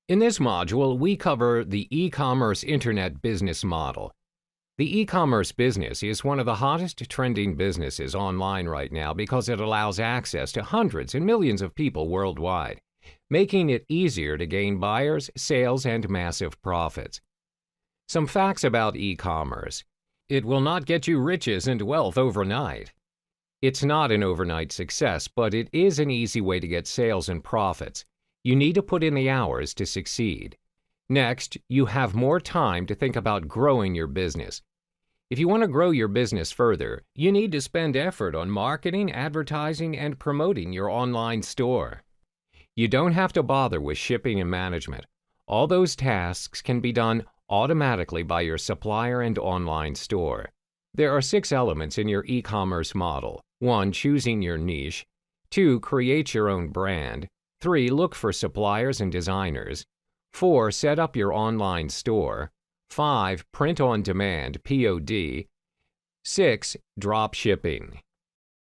In this module, we cover the e-commerce internet business model. The e-commerce business is one of the hottest trending businesses online right now because it allows access to hundreds and millions of people worldwide, making it easier to gain buyers, sales, and massive profits. Some facts about e-commerce. It will not get you riches and wealth overnight. It's not an overnight success, but it is an easy way to get sales and profits. You need to put in the hours to succeed. Next, you have more time to think about growing your business. If you want to grow your business further, you need to spend effort on marketing, advertising, and promoting your online store. You don't have to bother with shipping and management. All those tasks can be done automatically by your supplier and online store. There are 6 elements in your e-commerce model. 1. Choosing your niche. 2. Create your own brand. 3. Look for suppliers and designers. 4. Set up your online store. 5. Print on demand, POD. 6. Drop shipping.